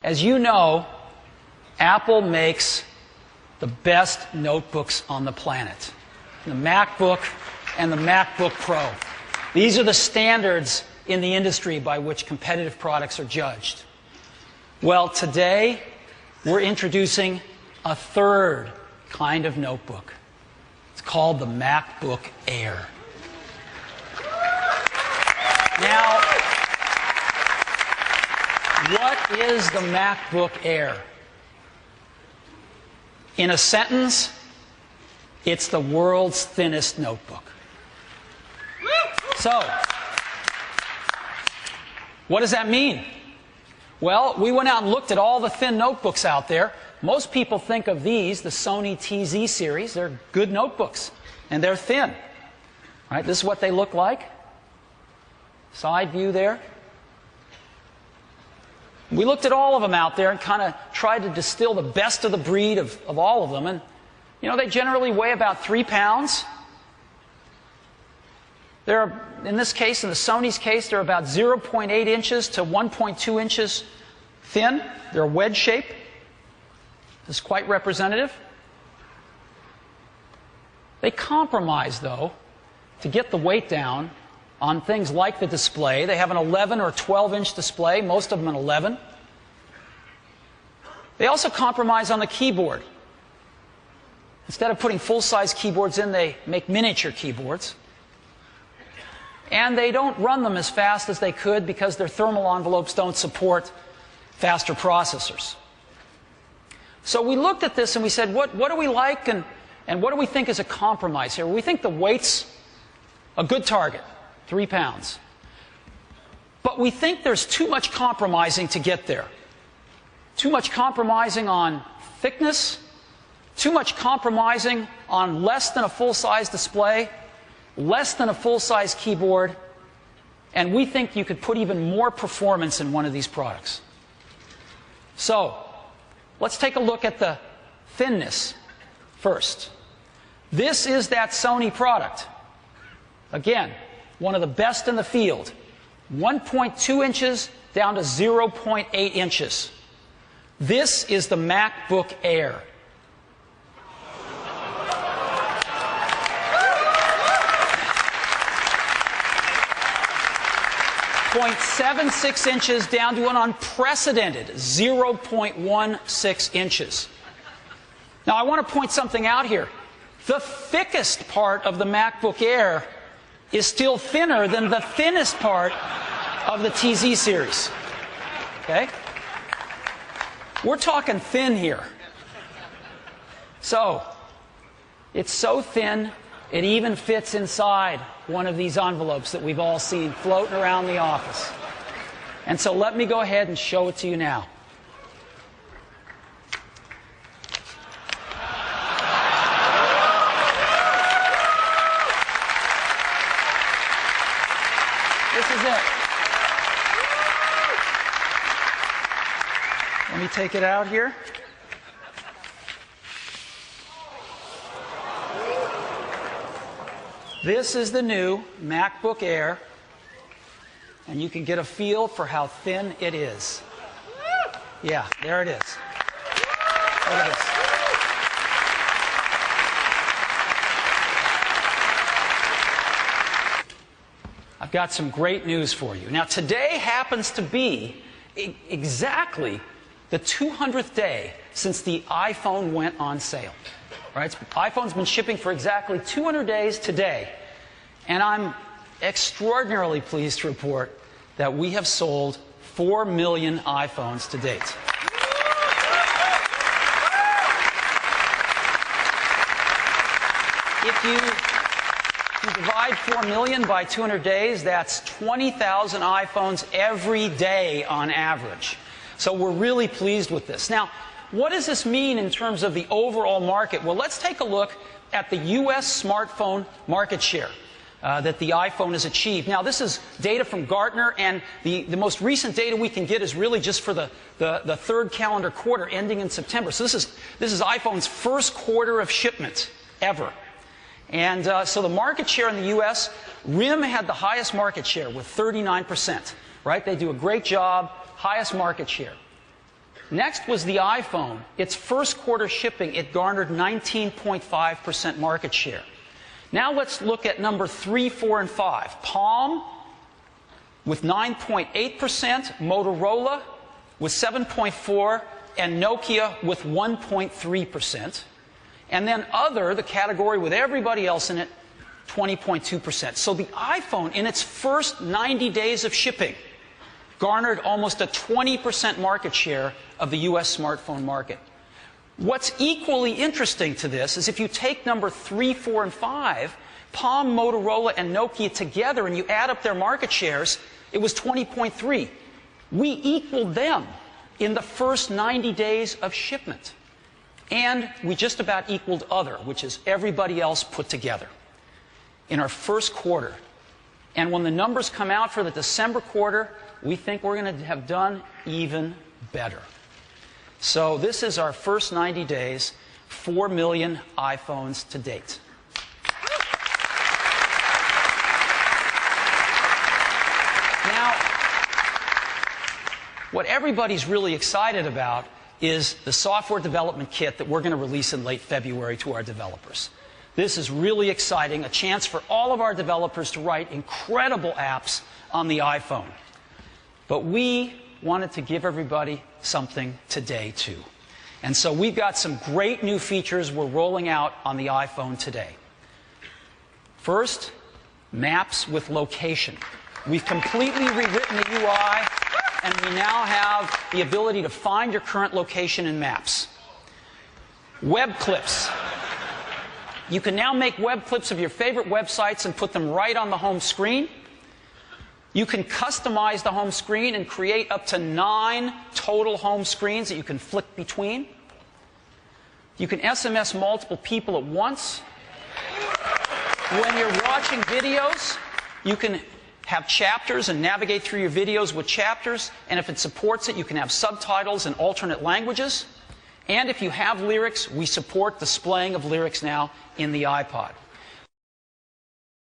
As you know, Apple makes the best notebooks on the planet. The MacBook and the MacBook Pro. These are the standards in the industry by which competitive products are judged. Well, today we're introducing a third kind of notebook. It's called the MacBook Air. Now, what is the MacBook Air? In a sentence, it's the world's thinnest notebook. So, what does that mean? Well, we went out and looked at all the thin notebooks out there. Most people think of these, the Sony TZ series. They're good notebooks, and they're thin. Right? This is what they look like. Side view there. We looked at all of them out there and kind of tried to distill the best of the breed of all of them. And, you know, they generally weigh about 3 pounds. They're, in this case, in the Sony's case, they're about 0.8 inches to 1.2 inches thin. They're a wedge shape. This is quite representative. They compromise, though, to get the weight down on things like the display. They have an 11 or 12-inch display, most of them an 11. They also compromise on the keyboard. Instead of putting full-size keyboards in, they make miniature keyboards. And they don't run them as fast as they could because their thermal envelopes don't support faster processors. So we looked at this and we said, what do we like and what do we think is a compromise here? We think the weight's a good target, 3 pounds. But we think there's too much compromising to get there. Too much compromising on thickness, too much compromising on less than a full-size display, less than a full-size keyboard, and we think you could put even more performance in one of these products. So, let's take a look at the thinness first. This is that Sony product. Again, one of the best in the field. 1.2 inches down to 0.8 inches. This is the MacBook Air. .76 inches down to an unprecedented 0.16 inches. Now, I want to point something out here. The thickest part of the MacBook Air is still thinner than the thinnest part of the TZ series. Okay? We're talking thin here. So, it's so thin, it even fits inside one of these envelopes that we've all seen floating around the office. And so let me go ahead and show it to you now. This is it. Let me take it out here. This is the new MacBook Air, and you can get a feel for how thin it is. Yeah, there it is. Look at this. I've got some great news for you. Now, today happens to be exactly the 200th day since the iPhone went on sale. Right? iPhone's been shipping for exactly 200 days today, and I'm extraordinarily pleased to report that we have sold 4 million iPhones to date. If you divide 4 million by 200 days, that's 20,000 iPhones every day on average. So we're really pleased with this. Now, what does this mean in terms of the overall market? Well, let's take a look at the U.S. smartphone market share that the iPhone has achieved. Now, this is data from Gartner, and the most recent data we can get is really just for the third calendar quarter ending in September. So this is iPhone's first quarter of shipment ever. And so the market share in the U.S., RIM had the highest market share with 39%. Right? They do a great job, highest market share. Next was the iPhone. Its first quarter shipping, it garnered 19.5% market share. Now let's look at number 3, 4, and 5. Palm with 9.8%, Motorola with 7.4%, and Nokia with 1.3%. And then other, the category with everybody else in it, 20.2%. So the iPhone, in its first 90 days of shipping, garnered almost a 20% market share of the US smartphone market. What's equally interesting to this is if you take number 3, 4, and 5, Palm, Motorola, and Nokia together, and you add up their market shares, it was 20.3. We equaled them in the first 90 days of shipment. And we just about equaled other, which is everybody else put together, in our first quarter. And when the numbers come out for the December quarter, we think we're going to have done even better. So this is our first 90 days, 4 million iPhones to date. Now, what everybody's really excited about is the software development kit that we're going to release in late February to our developers. This is really exciting, a chance for all of our developers to write incredible apps on the iPhone. But we wanted to give everybody something today, too. And so we've got some great new features we're rolling out on the iPhone today. First, Maps with Location. We've completely rewritten the UI, and we now have the ability to find your current location in Maps. Web clips. You can now make web clips of your favorite websites and put them right on the home screen. You can customize the home screen and create up to 9 total home screens that you can flick between. You can SMS multiple people at once. When you're watching videos, you can have chapters and navigate through your videos with chapters. And if it supports it, you can have subtitles in alternate languages. And if you have lyrics, we support displaying of lyrics now in the iPod.